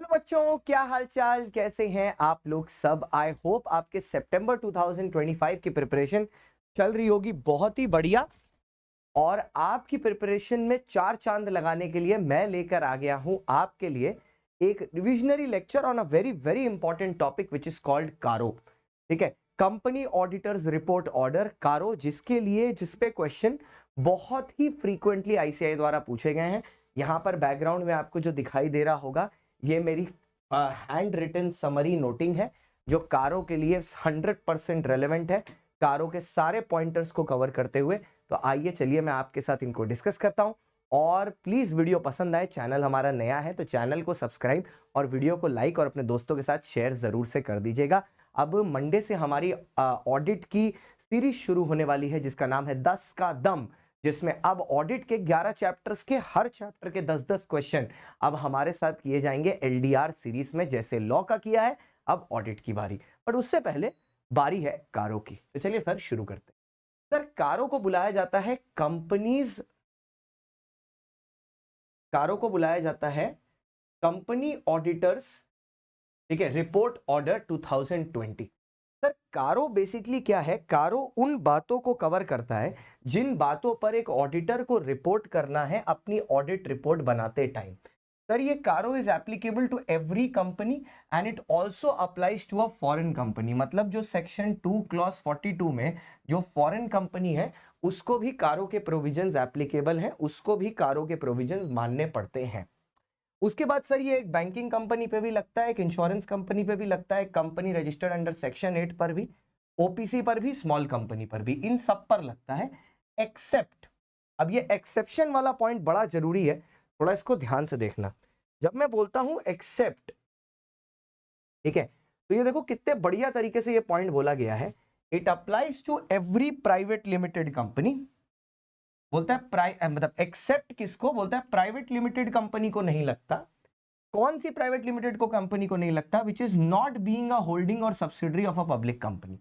बच्चों, क्या हाल चाल, कैसे हैं आप लोग सब। आई होप आपके सितंबर 2025 की प्रिपरेशन चल रही होगी बहुत ही बढ़िया। और आपकी प्रिपरेशन में चार चांद लगाने के लिए मैं लेकर आ गया हूं आपके लिए एक revisionary lecture on a very very important topic which is called कारो। ठीक है, कंपनी ऑडिटर्स रिपोर्ट ऑर्डर, कारो, जिसपे क्वेश्चन बहुत ही फ्रीक्वेंटली आईसीआई द्वारा पूछे गए हैं। यहां पर बैकग्राउंड में आपको जो दिखाई दे रहा होगा ये मेरी हैंड रिटन समरी नोटिंग है जो कारो के लिए 100% रेलेवेंट है, कारो के सारे पॉइंटर्स को कवर करते हुए। तो आइए चलिए मैं आपके साथ इनको डिस्कस करता हूं। और प्लीज वीडियो पसंद आए, चैनल हमारा नया है तो चैनल को सब्सक्राइब और वीडियो को लाइक और अपने दोस्तों के साथ शेयर जरूर से कर दीजिएगा। अब मंडे से हमारी ऑडिट की सीरीज शुरू होने वाली है जिसका नाम है 10 का दम, जिसमें अब ऑडिट के 11 चैप्टर्स के हर चैप्टर के 10-10 क्वेश्चन अब हमारे साथ किए जाएंगे एलडीआर सीरीज में। जैसे लॉ का किया है, अब ऑडिट की बारी, पर उससे पहले बारी है कारो की। तो चलिए सर शुरू करते हैं। सर, कारो को बुलाया जाता है कंपनी ऑडिटर्स, ठीक है, रिपोर्ट ऑर्डर 2020। सर, कारो बेसिकली क्या है? कारो उन बातों को कवर करता है जिन बातों पर एक ऑडिटर को रिपोर्ट करना है अपनी ऑडिट रिपोर्ट बनाते टाइम। सर, ये CARO is applicable to every company and it also applies to a foreign company. मतलब जो सेक्शन 2 क्लॉज 42 में जो फॉरेन कंपनी है उसको भी कारो के प्रोविजंस एप्लीकेबल हैं, उसको भी कारो के प्रोविजंस मानने पड़ते हैं। उसके बाद सर ये एक बैंकिंग कंपनी पे भी लगता है, एक इंश्योरेंस कंपनी पे भी लगता है, कंपनी रजिस्टर्ड अंडर सेक्शन 8 पर भी, ओपीसी पर भी, स्मॉल कंपनी पर भी, इन सब पर लगता है एक्सेप्ट। अब ये एक्सेप्शन वाला पॉइंट बड़ा जरूरी है, थोड़ा इसको ध्यान से देखना। जब मैं बोलता हूं एक्सेप्ट, ठीक है, तो ये देखो कितने बढ़िया तरीके से ये पॉइंट बोला गया है। It applies to every private limited company. बोलता है मतलब एक्सेप्ट किसको बोलता है? प्राइवेट लिमिटेड कंपनी को नहीं लगता। कौन सी प्राइवेट लिमिटेड को कंपनी को नहीं लगता? Which is not being a holding or subsidiary of a public company.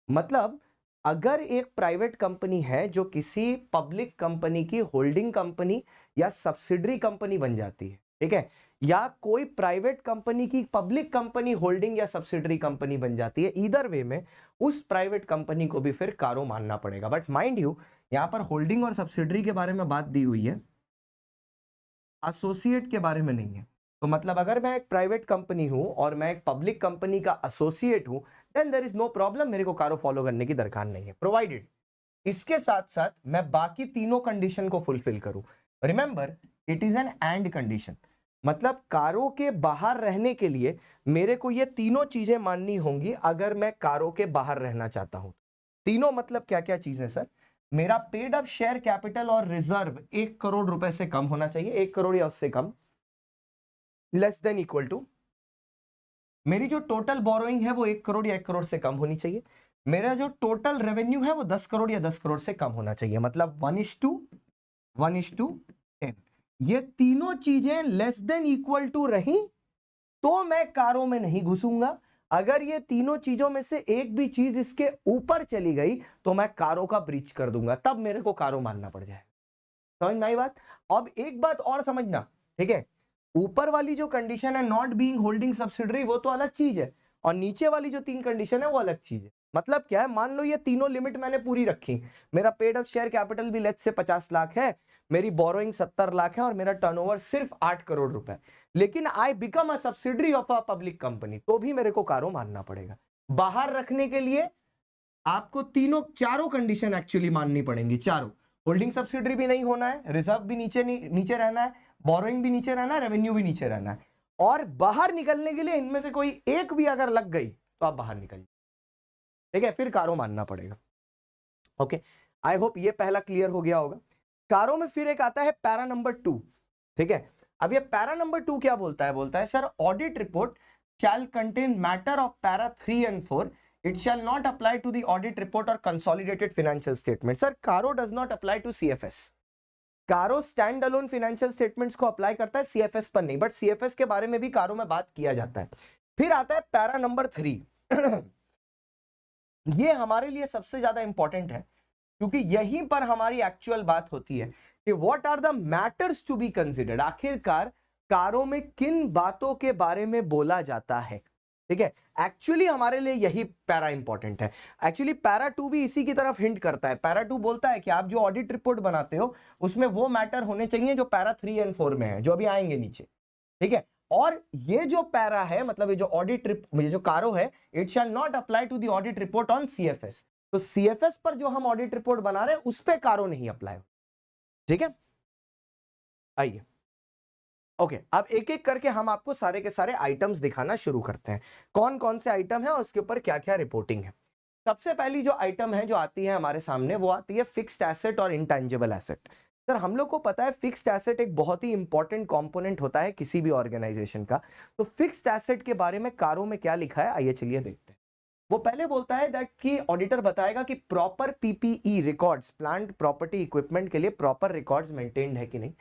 मतलब अगर एक प्राइवेट कंपनी है जो किसी पब्लिक कंपनी की होल्डिंग कंपनी या सब्सिडरी कंपनी बन जाती है, ठीक है, या कोई प्राइवेट कंपनी की पब्लिक कंपनी होल्डिंग या सब्सिडरी कंपनी बन जाती है, इधर वे में उस प्राइवेट कंपनी को भी फिर कारो मानना पड़ेगा। बट माइंड यू, यहां पर होल्डिंग और सब्सिडरी के बारे में बात दी हुई है, एसोसिएट के बारे में नहीं है। तो मतलब अगर मैं एक प्राइवेट कंपनी हूं और मैं एक पब्लिक कंपनी का एसोसिएट हूं, then there is no problem, मेरे को कारो फॉलो करने की दरकार नहीं है, प्रोवाइडेड इसके साथ साथ मैं बाकी तीनों कंडीशन को फुलफिल करूं। Remember, it is an and condition. मतलब कारो के बाहर रहने के लिए मेरे को ये तीनों चीजें माननी होंगी अगर मैं कारो के बाहर रहना चाहता हूं। तीनों मतलब क्या क्या चीजें सर? मेरा पेड अप शेयर कैपिटल और रिजर्व 1 करोड़ रुपए से कम होना चाहिए, 1 करोड़ या उससे कम, लेस देन इक्वल टू। मेरी जो टोटल बोरोइंग है वो 1 करोड़ या 1 करोड़ से कम होनी चाहिए। मेरा जो टोटल रेवेन्यू है वो 10 करोड़ या 10 करोड़ से कम होना चाहिए। मतलब 1:10। ये तीनों चीजें लेस देन इक्वल टू रही तो मैं कारो में नहीं घुसूंगा। अगर ये तीनों चीजों में से एक भी चीज इसके ऊपर चली गई तो मैं कारो का ब्रीच कर दूंगा, तब मेरे को कारो मानना पड़ जाएगा। समझ में आई बात? अब एक बात और समझना, ठीक है, ऊपर वाली जो कंडीशन है नॉट बीइंग होल्डिंग सब्सिडरी वो तो अलग चीज है, और नीचे वाली जो 3 कंडीशन है वो अलग चीज है। मतलब क्या है? मान लो ये तीनों लिमिट मैंने पूरी रखी, मेरा पेड अप शेयर कैपिटल भी लेट्स से 50 लाख है, मेरी बोरोइंग 70 लाख है और मेरा टर्नओवर सिर्फ 8 करोड़ रुपए, लेकिन I become a subsidiary of a public company, तो भी मेरे को कारो मानना पड़ेगा। बाहर रखने के लिए आपको चारों कंडीशन एक्चुअली माननी पड़ेंगी, चारों। होल्डिंग सब्सिडरी भी नहीं होना है, रिजर्व भी नीचे रहना है, बोरोइंग भी नीचे रहना है, रेवेन्यू भी नीचे रहना है, और बाहर निकलने के लिए इनमें से कोई एक भी अगर लग गई तो आप बाहर निकल, ठीक है, फिर कारो मानना पड़ेगा। ओके, आई होप ये पहला क्लियर हो गया होगा। कारो में फिर एक आता है पैरा नंबर 2, ठीक है। अब ये पैरा नंबर 2 क्या बोलता है? बोलता है sir audit report shall contain matter of para 3 and 4. It shall not apply to the audit report or consolidated financial statement. Sir, कारो does not apply to CFS. कारो स्टैंड अलोन फाइनेंशियल स्टेटमेंट्स को apply करता है, CFS पर नहीं, but CFS के बारे में भी कारो में बात किया जाता है। फिर आता है पैरा नंबर 3। ये हमारे लिए सबसे ज्यादा इंपॉर्टेंट है क्योंकि यहीं पर हमारी एक्चुअल बात होती है कि what are the matters to be considered. आखिरकार कारों में किन बातों के बारे में बोला जाता है, ठीक है। एक्चुअली हमारे लिए यही पैरा इंपॉर्टेंट है। एक्चुअली पैरा 2 भी इसी की तरफ हिंट करता है। पैरा 2 बोलता है कि आप जो ऑडिट रिपोर्ट बनाते हो उसमें वो मैटर होने चाहिए जो पैरा 3 एंड 4 में है, जो अभी आएंगे नीचे, ठीक है। और ये जो पैरा है, मतलब ये जो ऑडिट, ये जो कारो है, it shall not apply to the audit report on CFS. तो सीएफएस पर जो हम ऑडिट रिपोर्ट बना रहे हैं उस पे कारो नहीं अप्लाई हो, ठीक है। आइए ओके, अब एक एक करके हम आपको सारे के सारे आइटम्स दिखाना शुरू करते हैं, कौन कौन से आइटम है और उसके ऊपर क्या क्या रिपोर्टिंग है। सबसे पहली जो आइटम है जो आती है हमारे सामने, वो आती है फिक्स्ड एसेट और इंटेंजिबल एसेट। सर हम लोग को पता है फिक्स्ड एसेट एक बहुत ही इंपॉर्टेंट कंपोनेंट होता है किसी भी ऑर्गेनाइजेशन का। तो फिक्स्ड एसेट के बारे में कारो में क्या लिखा है, आइए चलिए देखते हैं। वो पहले बोलता है दैट कि ऑडिटर बताएगा कि proper PPE records, plant property equipment के लिए प्रॉपर रिकॉर्ड्स मेंटेन्ड है कि नहीं।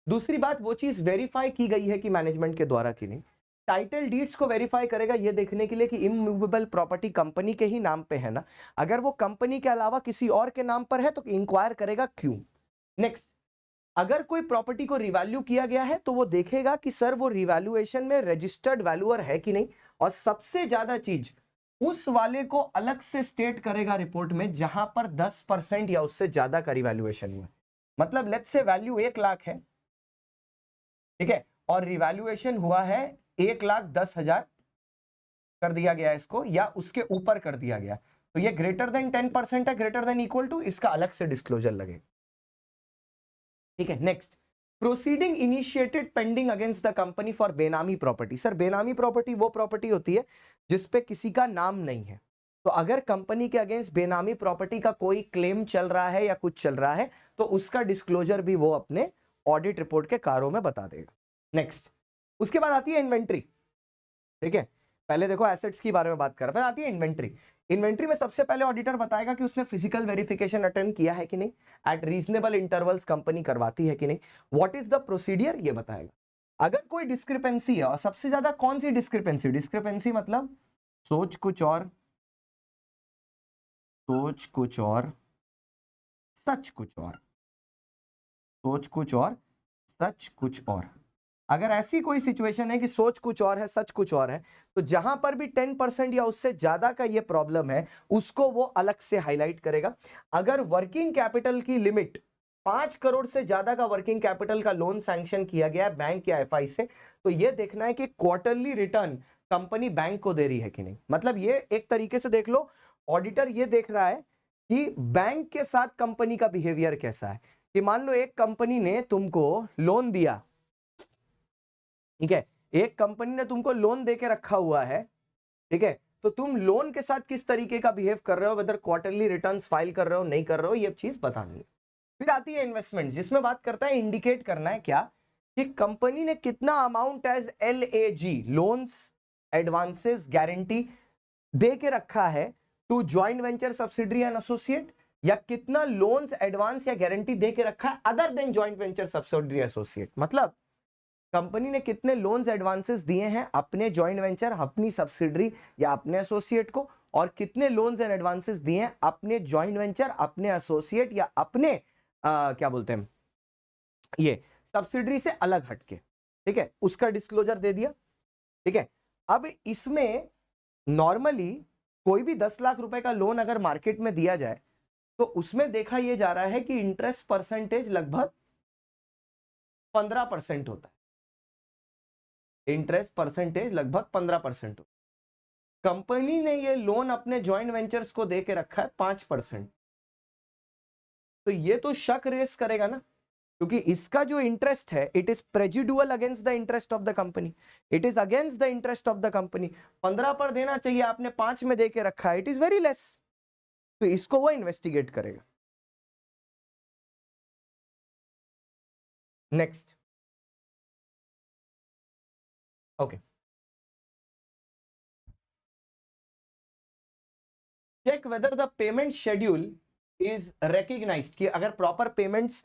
दूसरी बात, वो चीज वेरीफाई की गई है कि मैनेजमेंट के द्वारा कि नहीं। टाइटल डीड्स को वेरीफाई करेगा ये देखने के लिए कि इमूवेबल प्रॉपर्टी कंपनी के ही नाम पे है ना, अगर वो कंपनी के अलावा किसी और के नाम पर है तो इंक्वायर करेगा क्यों। नेक्स्ट, अगर कोई प्रॉपर्टी को रिवैल्यू किया गया है तो वो देखेगा कि सर वो रिवैल्यूएशन में रजिस्टर्ड वैल्यूअर है कि नहीं। और सबसे ज्यादा चीज, उस वाले को अलग से स्टेट करेगा रिपोर्ट में जहां पर 10% या उससे ज्यादा का रिवैल्यूएशन हुआ। मतलब लेट्स से वैल्यू 1 लाख है, ठीक है, और रिवैल्यूएशन हुआ है 1,10,000 कर दिया गया इसको, या उसके ऊपर कर दिया गया, तो ये ग्रेटर देन 10% है, ग्रेटर देन इक्वल टू, इसका अलग से डिस्क्लोजर लगेगा, ठीक है। Next, proceeding initiated pending against the company for बेनामी प्रॉपर्टी। सर बेनामी प्रॉपर्टी वो प्रॉपर्टी होती है जिसपे किसी का नाम नहीं है। तो अगर कंपनी के अगेंस्ट बेनामी प्रॉपर्टी का कोई क्लेम चल रहा है या कुछ चल रहा है तो उसका डिस्क्लोजर भी वो अपने ऑडिट रिपोर्ट के कारों में बता देगा। नेक्स्ट, उसके बाद आती है इन्वेंट्री, ठीक है। पहले देखो एसेट्स के बारे में बात कर रहे हैं, आती है इन्वेंट्री। इन्वेंट्री में सबसे पहले ऑडिटर बताएगा कि उसने फिजिकल वेरिफिकेशन अटेंड किया है कि नहीं, एट रीजनेबल इंटरवल्स कंपनी करवाती है कि नहीं, व्हाट इज द प्रोसीडियर ये बताएगा। अगर कोई डिस्क्रिपेंसी है, और सबसे ज्यादा कौन सी डिस्क्रिपेंसी, डिस्क्रिपेंसी मतलब सोच कुछ और, सोच कुछ और, सच कुछ और, सोच कुछ और, सच कुछ और। अगर ऐसी कोई सिचुएशन है कि सोच कुछ और है सच कुछ और है, तो जहां पर भी 10% या उससे ज्यादा का ये प्रॉब्लम है उसको वो अलग से हाईलाइट करेगा। अगर वर्किंग कैपिटल की लिमिट 5 करोड़ से ज्यादा का वर्किंग कैपिटल का लोन सैंक्शन किया गया है बैंक या एफआई से, तो ये देखना है कि क्वार्टरली रिटर्न कंपनी बैंक को दे रही है कि नहीं। मतलब ये एक तरीके से देख लो, ऑडिटर ये देख रहा है कि बैंक के साथ कंपनी का बिहेवियर कैसा है। कि मान लो एक कंपनी ने तुमको लोन दिया, ठीक है, एक कंपनी ने तुमको लोन देके रखा हुआ है, ठीक है, तो तुम लोन के साथ किस तरीके का बिहेव कर रहे हो, वेदर क्वार्टरली रिटर्न्स फाइल कर रहे हो नहीं कर रहे हो, ये चीज बतानी है। फिर आती है इन्वेस्टमेंट, जिसमें बात करता है इंडिकेट करना है क्या कि कंपनी ने कितना amount as LAG, loans advances guarantee दे के रखा है to joint venture subsidiary and associate, या कितना लोन्स एडवांस या गारंटी दे के रखा है other than joint venture subsidiary associate. मतलब कंपनी ने कितने लोन्स एडवांसेस दिए हैं अपने ज्वाइंट वेंचर, अपनी सब्सिडरी या अपने एसोसिएट को, और कितने लोन्स एंड एडवांसेस दिए हैं अपने ज्वाइंट वेंचर, अपने एसोसिएट या अपने क्या बोलते हैं ये सब्सिडरी से अलग हटके, ठीक है, उसका डिस्क्लोजर दे दिया, ठीक है। अब इसमें नॉर्मली कोई भी 10 लाख रुपए का लोन अगर मार्केट में दिया जाए तो उसमें देखा यह जा रहा है कि इंटरेस्ट परसेंटेज लगभग 15% होता है, इंटरेस्ट परसेंटेज लगभग 15% हो। कंपनी ने ये लोन अपने ज्वाइंट वेंचर्स को दे के रखा है 5%, तो ये तो शक रेस करेगा ना, क्योंकि इसका जो इंटरेस्ट है it is prejudicial against the interest of the company, it is against the interest of the company. 15 पर देना चाहिए, आपने 5 में दे के रखा है, इट इज वेरी लेस, तो इसको वो इन्वेस्टिगेट करेगा। Next, okay, check whether the payment schedule is recognised, कि अगर प्रॉपर पेमेंट्स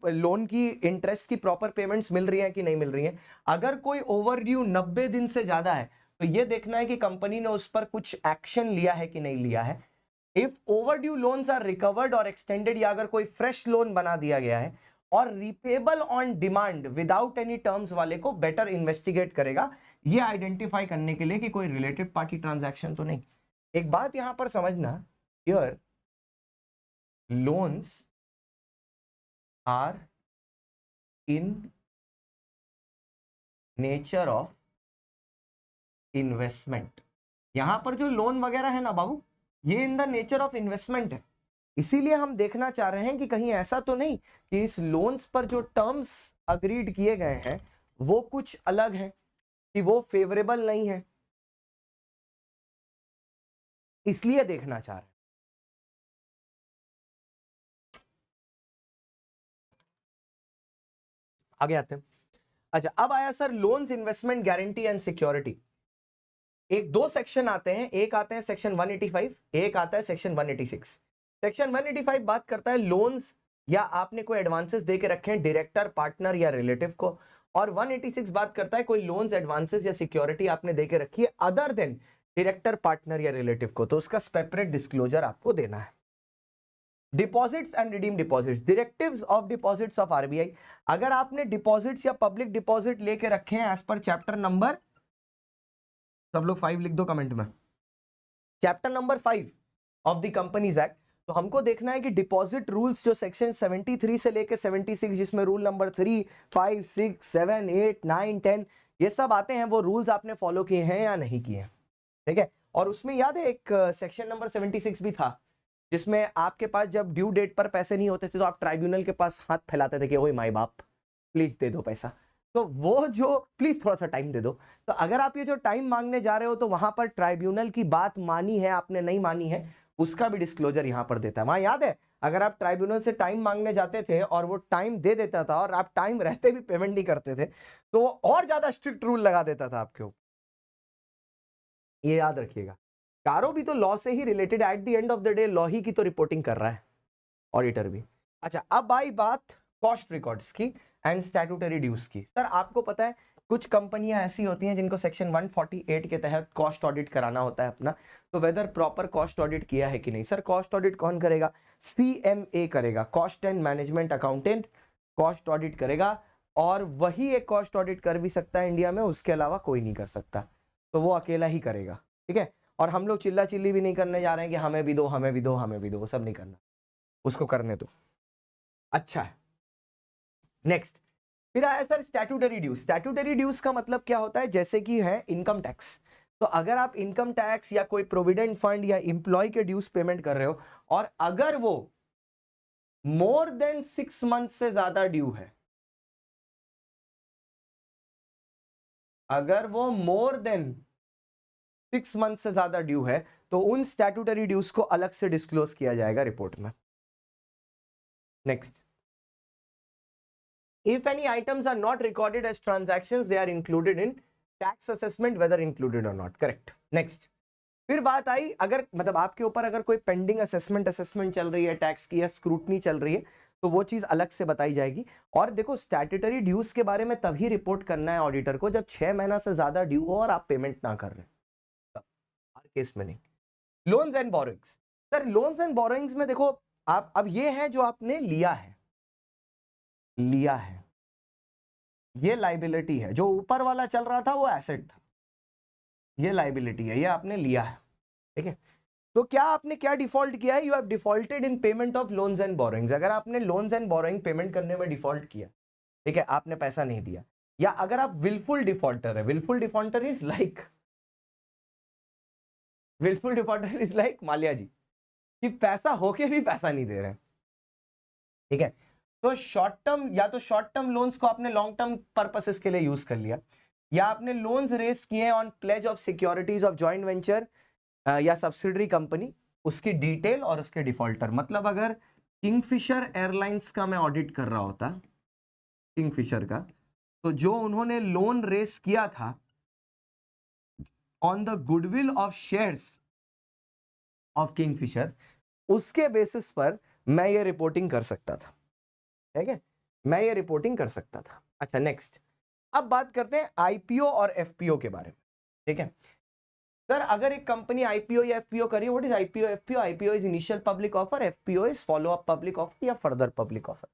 लोन की इंटरेस्ट की प्रॉपर पेमेंट्स मिल रही हैं कि नहीं मिल रही हैं। अगर कोई ओवरड्यू 90 दिन से ज्यादा है तो ये देखना है कि कंपनी ने उस पर कुछ एक्शन लिया है कि नहीं लिया है। If overdue loans are recovered और एक्सटेंडेड, या अगर कोई फ्रेश लोन बना दिया गया है और repayable on demand without any terms वाले को बेटर इन्वेस्टिगेट करेगा, ये आइडेंटिफाई करने के लिए कि कोई रिलेटेड पार्टी ट्रांजैक्शन तो नहीं। एक बात यहां पर समझना, here loans are in nature of investment. यहां पर जो लोन वगैरह है ना बाबू, ये in the nature of investment है। इसीलिए हम देखना चाह रहे हैं कि कहीं ऐसा तो नहीं कि इस लोन्स पर जो टर्म्स अग्रीड किए गए हैं वो कुछ अलग है, कि वो फेवरेबल नहीं है, इसलिए देखना चाह रहे हैं। आगे आते हैं। अच्छा, अब आया sir loans, investment guarantee and security. एक दो सेक्शन आते हैं, एक आते हैं सेक्शन 185, एक आता है सेक्शन 186। सेक्शन 185 बात करता है लोन्स या आपने कोई एडवांसेस दे के रखे हैं डायरेक्टर, पार्टनर या रिलेटिव को, और 186 बात करता है कोई लोन्स, एडवांसेस या सिक्योरिटी आपने दे के रखी है अदर देन डायरेक्टर, पार्टनर या रिलेटिव को, तो उसका सेपरेट डिस्क्लोजर आपको देना है। Deposits and redeem deposits, directives of deposits of RBI. अगर आपने डिपॉजिट्स या पब्लिक डिपॉजिट लेके रखे हैं एज पर चैप्टर नंबर, सब लोग 5 लिख दो कमेंट में, chapter number 5 of the companies act, तो हमको देखना है कि डिपॉजिट रूल्स जो सेक्शन 73 से लेके 76, जिसमें रूल नंबर 3, 5, 6, 7, 8, 9, 10 ये सब आते हैं, वो रूल्स आपने फॉलो किए हैं या नहीं किए हैं, ठीक है। और उसमें याद है एक सेक्शन नंबर 76 भी था, जिसमें आपके पास जब ड्यू डेट पर पैसे नहीं होते थे तो आप ट्राइब्यूनल के पास हाथ फैलाते थे कि ओए माई बाप प्लीज दे दो पैसा, तो वो जो प्लीज थोड़ा सा टाइम दे दो। तो अगर आप ये जो टाइम मांगने जा रहे हो तो वहां पर ट्राइब्यूनल की बात मानी है आपने, नहीं मानी है, उसका भी डिस्क्लोजर यहां पर देता है। वहां याद है अगर आप ट्राइब्यूनल से टाइम मांगने जाते थे और वो टाइम दे देता था और आप टाइम रहते भी पेमेंट नहीं करते थे तो वो और ज्यादा स्ट्रिक्ट रूल लगा देता था आपके ऊपर, ये याद रखिएगा। कारो भी तो लॉ से ही related, at the end of the day law ही की तो रिपोर्टिंग कर रहा है, ऑडिटर भी। अच्छा, अब आई बात कॉस्ट रिकॉर्ड्स की एंड स्टैट्यूटरी ड्यूज की। सर आपको पता है कुछ कंपनियां ऐसी होती हैं जिनको सेक्शन 148 के तहत कॉस्ट ऑडिट कराना होता है अपना, तो वेदर प्रॉपर कॉस्ट ऑडिट किया है कि नहीं। सर कॉस्ट ऑडिट कौन करेगा? CMA करेगा, cost and management accountant cost audit करेगा, और वही एक कॉस्ट ऑडिट कर भी सकता है इंडिया में, उसके अलावा कोई नहीं कर सकता, तो वो अकेला ही करेगा, ठीक है। और हम लोग चिल्ला चिल्ली भी नहीं करने जा रहे हैं कि हमें भी दो, हमें भी दो, हमें भी दो, वो सब नहीं करना, उसको करने दो। अच्छा है, नेक्स्ट फिर आया sir statutory dues. Statutory dues का मतलब क्या होता है? जैसे कि है इनकम टैक्स, तो अगर आप इनकम टैक्स या कोई प्रोविडेंट फंड या इंप्लॉय के ड्यूज पेमेंट कर रहे हो और अगर वो मोर देन 6 मंथ से ज्यादा ड्यू है, अगर वो मोर देन 6 मंथ से ज्यादा ड्यू है तो उन स्टैट्यूटरी ड्यूज को अलग से डिस्क्लोज किया जाएगा रिपोर्ट में। Next, if any items are not recorded as transactions they are included in tax assessment whether included or not, correct। next, फिर बात आई अगर मतलब आपके ऊपर अगर कोई पेंडिंग असेसमेंट चल रही है टैक्स की या स्क्रूटनी चल रही है तो वो चीज अलग से बताई जाएगी। और देखो स्टैट्यूटरी ड्यूज के बारे में तभी रिपोर्ट करना है ऑडिटर को जब 6 महीना से ज्यादा ड्यू हो और आप पेमेंट ना कर रहे, हर केस में नहीं। Loans and borrowings, sir loans and borrowings में देखो आप अब ये है जो आपने लिया है, ये लाइबिलिटी है, जो ऊपर वाला चल रहा था वो एसेट था, ये लाइबिलिटी है, ये आपने लिया है, ठीक है। तो क्या आपने क्या डिफॉल्ट किया है? You have defaulted in payment of loans and borrowings. अगर आपने लोन्स एंड बोरोइंग पेमेंट करने में डिफॉल्ट किया, ठीक है, आपने पैसा नहीं दिया, या अगर आप विलफुल डिफॉल्टर है, wilful defaulter is like Mallya ji, कि पैसा होके भी पैसा नहीं दे रहे, ठीक है। तो शॉर्ट टर्म या तो शॉर्ट टर्म लोन्स को आपने लॉन्ग टर्म पर्पसेस के लिए यूज कर लिया, या आपने लोन्स रेस किए on pledge of securities of joint venture या सब्सिडरी कंपनी, उसकी डिटेल और उसके डिफॉल्टर। मतलब अगर किंगफिशर एयरलाइंस का मैं ऑडिट कर रहा होता, किंगफिशर का, तो जो उन्होंने लोन रेस किया था on the goodwill of shares of Kingfisher, उसके बेसिस पर मैं ये रिपोर्टिंग कर सकता था, ठीक है, मैं ये रिपोर्टिंग कर सकता था। अच्छा नेक्स्ट, अब बात करते हैं आईपीओ और एफपीओ के बारे में, ठीक है। सर अगर एक कंपनी आईपीओ या एफपीओ करी, what is IPO FPO? IPO is initial public offer, FPO is follow up public offer या further public offer.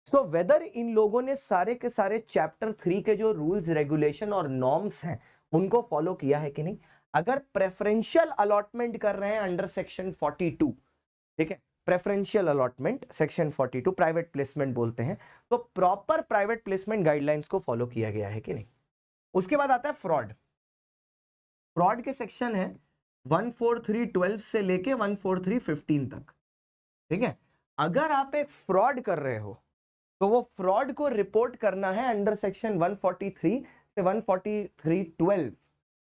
So whether इन लोगों ने सारे के सारे चैप्टर 3 के जो रूल्स रेगुलेशन और नॉर्म्स हैं उनको फॉलो किया है कि नहीं। अगर प्रेफरेंशियल अलॉटमेंट कर रहे हैं अंडर सेक्शन 42, ठीक है, preferential allotment section 42 private placement बोलते हैं, तो प्रॉपर प्राइवेट प्लेसमेंट गाइडलाइंस को फॉलो किया गया है कि नहीं। उसके बाद आता है फ्रॉड। फ्रॉड के सेक्शन है 14312 से लेके 14315 तक, ठीक है। अगर आप एक फ्रॉड कर रहे हो तो वो फ्रॉड को रिपोर्ट करना है अंडर सेक्शन 143 से 14312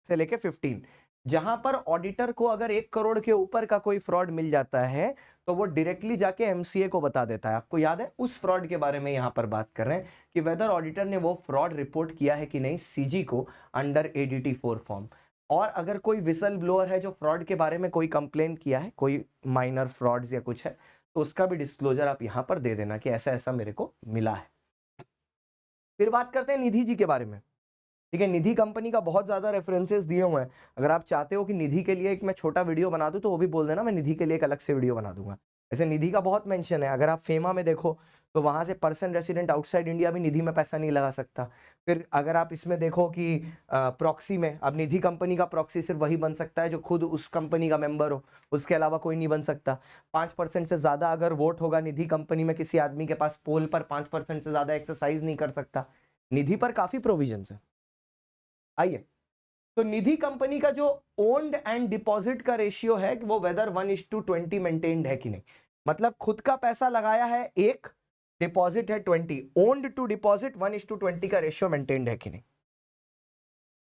से लेके 15, जहां पर ऑडिटर को अगर 1 करोड़ के ऊपर का कोई फ्रॉड मिल जाता है तो वो डायरेक्टली जाके एमसीए को बता देता है। आपको याद है उस फ्रॉड के बारे में यहां पर बात कर रहे हैं कि वेदर ऑडिटर ने वो फ्रॉड रिपोर्ट किया है कि नहीं सीजी को अंडर एडीटी 4 फॉर्म। और अगर कोई विसल ब्लोअर है जो फ्रॉड के बारे में कोई कंप्लेन किया है, कोई माइनर फ्रॉड्स या कुछ है, तो उसका भी डिस्क्लोजर आप यहां पर दे देना कि ऐसा ऐसा मेरे को मिला है। फिर बात करते हैं निधि जी के बारे में, ठीक है। निधि कंपनी का बहुत ज्यादा रेफरेंसेस दिए हुए हैं। अगर आप चाहते हो कि निधि के लिए एक मैं छोटा वीडियो बना दूं तो वो भी बोल देना, मैं निधि के लिए एक अलग से वीडियो बना दूंगा। ऐसे निधि का बहुत मेंशन है। अगर आप फेमा में देखो तो वहां से पर्सन रेसिडेंट आउटसाइड इंडिया भी निधि में पैसा नहीं लगा सकता। फिर अगर आप इसमें देखो कि प्रॉक्सी में, अब निधि कंपनी का प्रॉक्सी सिर्फ वही बन सकता है जो खुद उस कंपनी का मेंबर हो, उसके अलावा कोई नहीं बन सकता। 5% से ज्यादा अगर वोट होगा निधि कंपनी में किसी आदमी के पास, पोल पर 5% से ज्यादा एक्सरसाइज नहीं कर सकता। निधि पर काफी प्रोविजन है। आइए, तो निधि कंपनी का जो ओन्ड एंड डिपॉजिट का रेशियो है कि वो वेदर 1:20 मेंटेन्ड है कि नहीं। मतलब खुद का पैसा लगाया है 1, डिपॉजिट है 20, ओन्ड टू डिपॉजिट 1:20 का रेशियो मेंटेन्ड है कि नहीं।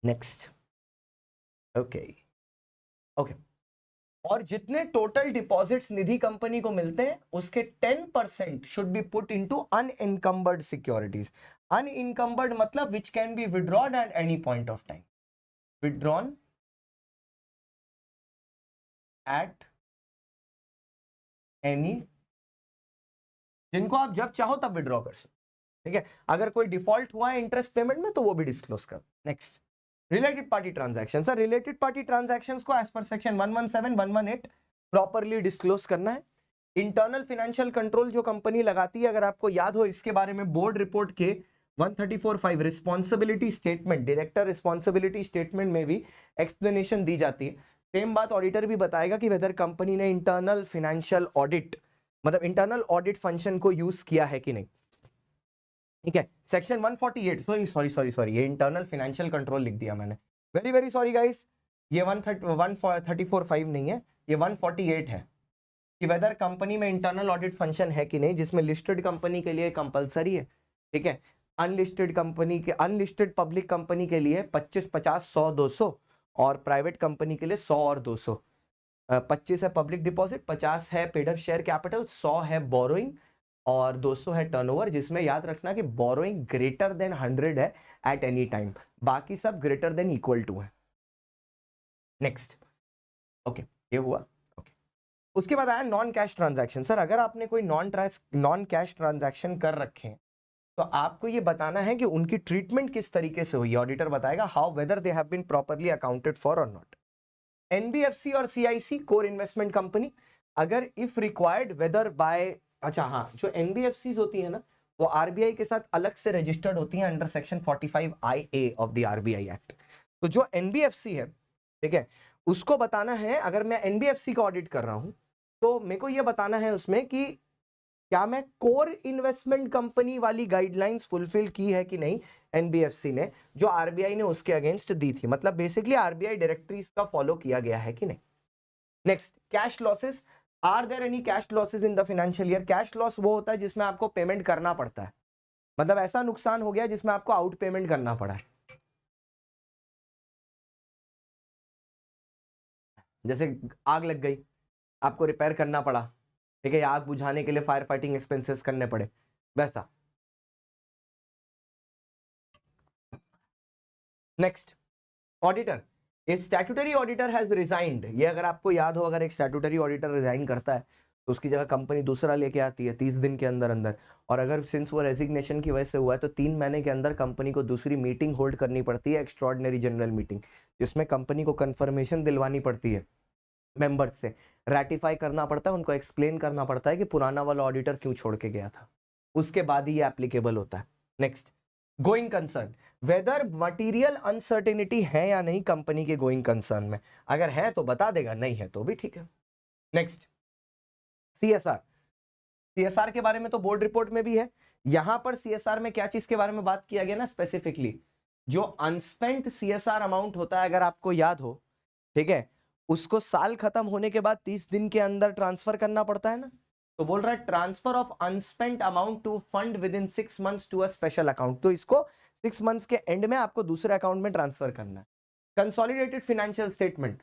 Next, okay okay. और जितने टोटल डिपॉजिट्स निधि कंपनी को मिलते हैं उसके 10% should be put into unencumbered securities. Unencumbered मतलब which can be withdrawn at any point of time, withdrawn at any, जिनको आप जब चाहो तब विड्रॉ कर सकते, ठीक है। अगर कोई डिफॉल्ट हुआ है इंटरेस्ट पेमेंट में तो वो भी डिस्क्लोज कर। Next, related party transaction. Sir related party transactions को एज पर सेक्शन 117 118 प्रॉपर्ली डिस्क्लोज करना है। इंटरनल फाइनेंशियल कंट्रोल जो कंपनी लगाती है, अगर आपको याद हो इसके बारे में बोर्ड रिपोर्ट के 134.5 responsibility statement, director responsibility statement में भी एक्सप्लेनेशन दी जाती है। सेम बात ऑडिटर भी बताएगा कि वेदर कंपनी ने इंटरनल फाइनेंशियल ऑडिट, मतलब इंटरनल ऑडिट फंक्शन को यूज किया है कि नहीं, ठीक है। सेक्शन 148, सॉरी ये इंटरनल फाइनेंशियल कंट्रोल लिख दिया मैंने, वेरी वेरी सॉरी गाइस। ये 134.5 नहीं है, ये 148 है कि वेदर कंपनी में इंटरनल ऑडिट फंक्शन है कि नहीं, जिसमें लिस्टेड कंपनी के लिए कंपलसरी है, ठीक है। अनलिस्टेड कंपनी के, अनलिस्टेड पब्लिक कंपनी के लिए 25, 50, 100, 200 और प्राइवेट कंपनी के लिए 100 और 200। 25 है पब्लिक डिपॉजिट, 50 है पेड अप शेयर कैपिटल, 100 है बोरोइंग और 200 है टर्नओवर, जिसमें याद रखना कि बोरोइंग ग्रेटर देन 100 है एट एनी टाइम, बाकी सब ग्रेटर देन इक्वल टू है। नेक्स्ट, ओके ये हुआ। उसके बाद आया नॉन कैश ट्रांजैक्शन। सर अगर आपने कोई नॉन कैश ट्रांजैक्शन कर रखे हैं तो आपको ये बताना है कि उनकी ट्रीटमेंट किस तरीके से हुई। ऑडिटर बताएगा how whether they have been properly accounted for और नॉट। एनबीएफसी और सीआईसी कोर इन्वेस्टमेंट कंपनी, अगर इफ रिक्वायर्ड वेदर बाय, अच्छा हाँ, जो एनबीएफसी होती है ना वो आरबीआई के साथ अलग से रजिस्टर्ड होती है under section 45IA of the RBI act. तो जो एनबीएफसी है, ठीक है, उसको बताना है, अगर मैं एनबीएफसी का ऑडिट कर रहा हूं तो मेरे को यह बताना है उसमें कि क्या मैं कोर इन्वेस्टमेंट कंपनी वाली गाइडलाइंस फुलफिल की है कि नहीं एनबीएफसी ने, जो आरबीआई ने उसके अगेंस्ट दी थी। मतलब बेसिकली आरबीआई डायरेक्टरीज का फॉलो किया गया है कि नहीं। Next, cash losses. Are there any cash losses in the financial year. Cash loss वो होता है जिसमें आपको पेमेंट करना पड़ता है, मतलब ऐसा नुकसान हो गया जिसमें आपको आउट पेमेंट करना पड़ा है। जैसे आग लग गई, आपको रिपेयर करना पड़ा, ठीक है, आग बुझाने के लिए फायर फाइटिंग एक्सपेंसेस करने पड़े, वैसा। Next, auditor. A statutory auditor has resigned. ये अगर आपको याद हो, अगर एक स्टैट्यूटरी ऑडिटर रिजाइन करता है तो उसकी जगह कंपनी दूसरा लेके आती है 30 दिन के अंदर अंदर। और अगर सिंस वो रेजिग्नेशन की वजह से हुआ है तो 3 महीने के अंदर कंपनी को दूसरी मीटिंग होल्ड करनी पड़ती है, एक्स्ट्राऑर्डिनरी जनरल मीटिंग, जिसमें कंपनी को कंफर्मेशन दिलवानी पड़ती है मेंबर्स से, रैटिफाई करना पड़ता है, उनको एक्सप्लेन करना पड़ता है कि पुराना वाला ऑडिटर क्यों छोड़ के गया था। उसके बाद ही ये एप्लीकेबल होता है। Next, going concern, whether material uncertainty है या नहीं कंपनी के गोइंग कंसर्न में, अगर है तो बता देगा, नहीं है तो भी ठीक है। नेक्स्ट, सीएसआर, सीएसआर के बारे में तो बोर्ड रिपोर्ट में भी है। यहां पर सीएसआर में क्या चीज के बारे में बात किया गया ना, स्पेसिफिकली जो अनस्पेंट सीएसआर अमाउंट होता है, अगर आपको याद हो, ठीक है, उसको साल खत्म होने के बाद 30 दिन के अंदर ट्रांसफर करना पड़ता है ना, तो बोल रहा है transfer of unspent amount to fund within 6 months to a special account, तो इसको 6 मंथ्स के एंड में आपको दूसरे अकाउंट में ट्रांसफर करना है। कंसोलिडेटेड फाइनेंशियल स्टेटमेंट,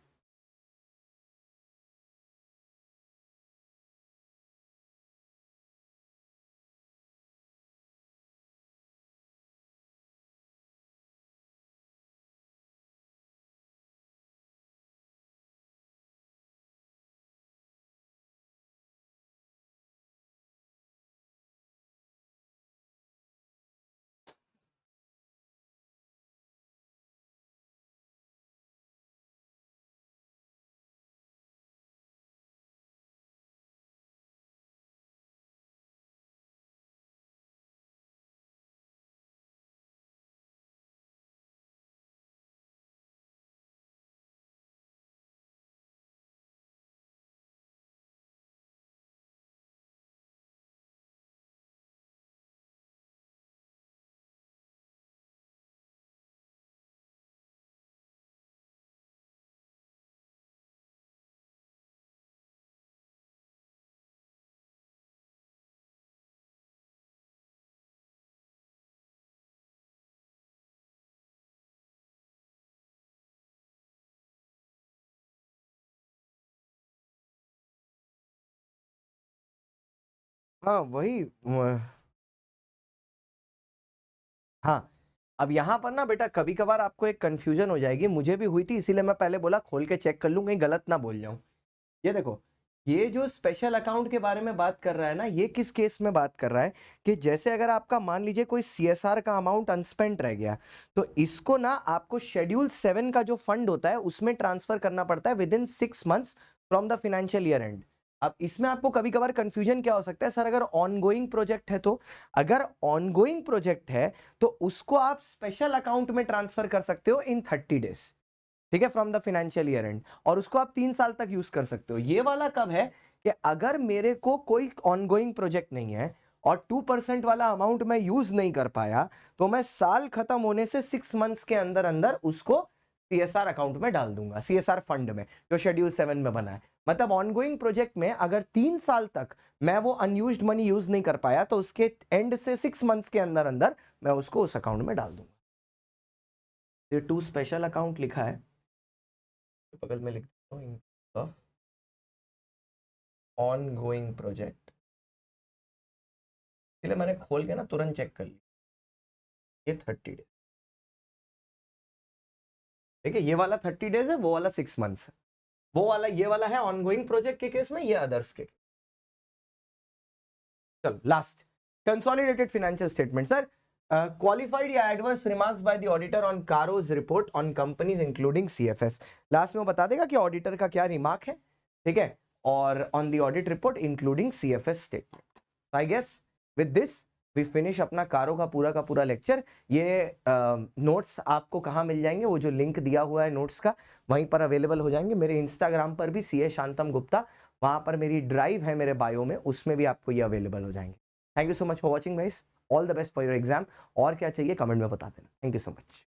हाँ वही हाँ, अब यहां पर ना बेटा कभी कभार आपको एक कंफ्यूजन हो जाएगी, मुझे भी हुई थी, इसीलिए मैं पहले बोला खोल के चेक कर लूं कहीं गलत ना बोल जाऊं। ये देखो, ये जो स्पेशल अकाउंट के बारे में बात कर रहा है ना, ये किस केस में बात कर रहा है कि जैसे अगर आपका मान लीजिए कोई सीएसआर का अमाउंट अनस्पेंट रह गया, तो इसको ना आपको शेड्यूल 7 का जो फंड होता है उसमें ट्रांसफर करना पड़ता है with in 6 months from the financial year and. अब इसमें आपको कभी कभार कंफ्यूजन क्या हो सकता है, सर अगर ऑनगोइंग प्रोजेक्ट है तो, अगर ऑनगोइंग प्रोजेक्ट है तो उसको आप स्पेशल अकाउंट में ट्रांसफर कर सकते हो इन 30 डेज, ठीक है, from the financial year and, और उसको आप 3 साल तक यूज कर सकते हो। ये वाला कब है कि अगर मेरे को कोई ऑनगोइंग प्रोजेक्ट नहीं है और 2% वाला अमाउंट मैं यूज नहीं कर पाया, तो मैं साल खत्म होने से 6 मंथ्स के अंदर अंदर उसको सीएसआर अकाउंट में डाल दूंगा, सीएसआर फंड में जो शेड्यूल 7 में बना है। मतलब ऑनगोइंग प्रोजेक्ट में अगर 3 साल तक मैं वो अनयूज्ड मनी यूज नहीं कर पाया, तो उसके एंड से 6 मंथ्स के अंदर अंदर मैं उसको उस अकाउंट में डाल दूंगा। ये 2 स्पेशल अकाउंट लिखा है, बगल में लिख देता हूँ, ऑन गोइंग प्रोजेक्ट, इसलिए मैंने खोल के ना तुरंत चेक कर लिया, ये 30 डेज, ठीक है, ये वाला 30 डेज है, वो वाला 6 मंथ्स है, वो वाला ये वाला है ऑनगोइंग प्रोजेक्ट के केस में, ये अदर्स के। चलो last, consolidated financial statement. Sir qualified or adverse remarks by the auditor on CARO's report on companies including CFS, last में वो बता देगा कि ऑडिटर का क्या रिमार्क है, ठीक है, और on the audit report including CFS statement. I guess with this we finish अपना कारो का पूरा लेक्चर। ये नोट्स आपको कहाँ मिल जाएंगे, वो जो लिंक दिया हुआ है नोट्स का वहीं पर अवेलेबल हो जाएंगे, मेरे इंस्टाग्राम पर भी CA शांतम गुप्ता, वहां पर मेरी ड्राइव है मेरे बायो में, उसमें भी आपको ये अवेलेबल हो जाएंगे। Thank you so much for watching guys, all the best for your exam, और क्या चाहिए कमेंट में बता देना। Thank you so much.